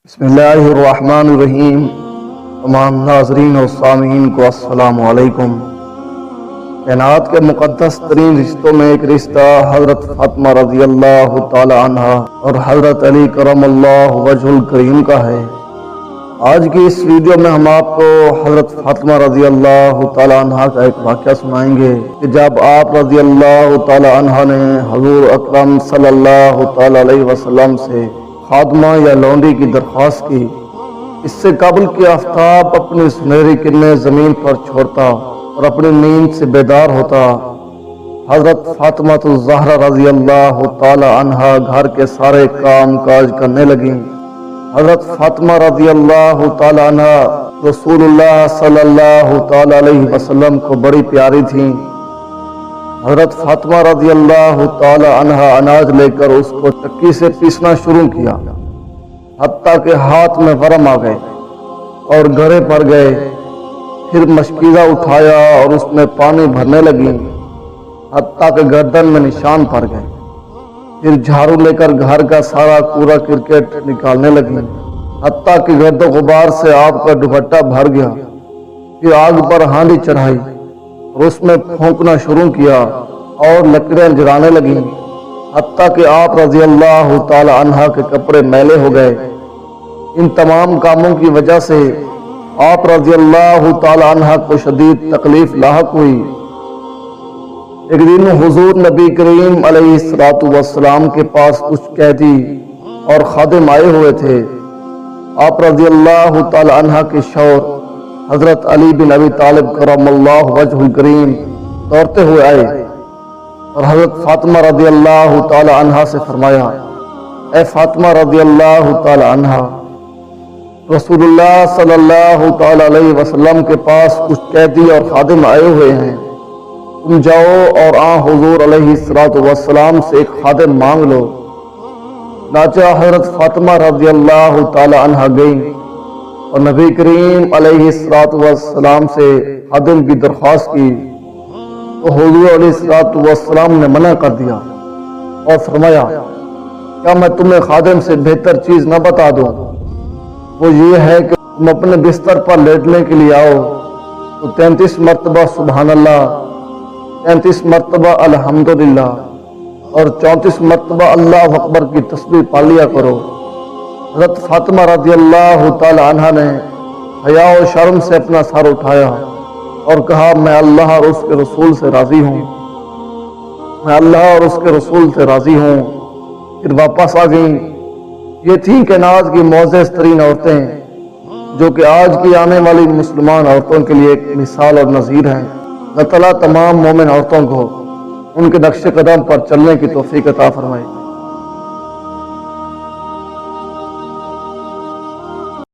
بسم اللہ الرحمن الرحیم۔ تمام ناظرین و سامعین کو السلام علیکم۔ کائنات کے مقدس ترین رشتوں میں ایک رشتہ حضرت فاطمہ رضی اللہ تعالی عنہ اور حضرت علی کرم اللہ وجہ الکریم کا ہے۔ آج کی اس ویڈیو میں ہم آپ کو حضرت فاطمہ رضی اللہ تعالی عنہ کا ایک واقعہ سنائیں گے کہ جب آپ رضی اللہ تعالی عنہ نے حضور اکرم صلی اللہ تعالی علیہ وسلم سے خادمہ یا لونڈی کی درخواست کی، اس سے قبل کہ آفتاب اپنی سنہری کرنیں زمین پر چھوڑتا اور اپنی نیند سے بیدار ہوتا، حضرت فاطمہ الزہرا رضی اللہ تعالی عنہ گھر کے سارے کام کاج کرنے لگیں۔ حضرت فاطمہ رضی اللہ تعالی عنہ رسول اللہ صلی اللہ تعالی علیہ وسلم کو بڑی پیاری تھیں۔ حضرت فاطمہ رضی اللہ تعالی عنہ اناج لے کر اس کو چکی سے پیسنا شروع کیا، حتیٰ کہ ہاتھ میں ورم آ گئے اور گرے پڑ گئے۔ پھر مشکیزہ اٹھایا اور اس میں پانی بھرنے لگی، حتیٰ کہ گردن میں نشان پڑ گئے۔ پھر جھاڑو لے کر گھر کا سارا کوڑا کرکٹ نکالنے لگی، حتیٰ کہ گرد و غبار سے آپ کا دوپٹہ بھر گیا۔ پھر آگ پر ہانڈی چڑھائی اور اس میں پھونکنا شروع کیا اور لکڑیں جلانے لگیں، حتیٰ کہ آپ رضی اللہ تعالی عنہ کے کپڑے میلے ہو گئے۔ ان تمام کاموں کی وجہ سے آپ رضی اللہ تعالی عنہ کو شدید تکلیف لاحق ہوئی۔ ایک دن حضور نبی کریم علیہ الصلوۃ والسلام کے پاس کچھ قیدی اور خادم آئے ہوئے تھے۔ آپ رضی اللہ تعالی عنہ کے شوہر حضرت علی بن ابی طالب کرم اللہ وجہ الکریم دوڑتے ہوئے آئے اور حضرت فاطمہ رضی اللہ تعالی عنہ سے فرمایا، اے فاطمہ رضی اللہ تعالی عنہ، رسول اللہ صلی اللہ تعالی علیہ وسلم کے پاس کچھ قیدی اور خادم آئے ہوئے ہیں، تم جاؤ اور حضور علیہ الصلوۃ والسلام سے ایک خادم مانگ لو۔ چنانچہ حضرت فاطمہ رضی اللہ تعالی عنہ گئیں اور نبی کریم علیہ الصلوۃ والسلام سے خادم کی درخواست کی، تو حضور علیہ الصلوۃ والسلام نے منع کر دیا اور فرمایا، کیا میں تمہیں خادم سے بہتر چیز نہ بتا دوں؟ وہ یہ ہے کہ تم اپنے بستر پر لیٹنے کے لیے آؤ تو 33 مرتبہ سبحان اللہ، 33 مرتبہ الحمدللہ اور 34 مرتبہ اللہ اکبر کی تسبیح پڑھ لیا کرو۔ حضرت فاطمہ رضی اللہ تعالی عنہ نے حیا و شرم سے اپنا سر اٹھایا اور کہا، میں اللہ اور اس کے رسول سے راضی ہوں، میں اللہ اور اس کے رسول سے راضی ہوں۔ پھر واپس آ گئیں۔ یہ تھیں کائنات کی معزز ترین عورتیں، جو کہ آج کی آنے والی مسلمان عورتوں کے لیے ایک مثال اور نظیر ہیں۔ اللہ تعالیٰ تمام مومن عورتوں کو ان کے نقش قدم پر چلنے کی توفیق عطا فرمائے۔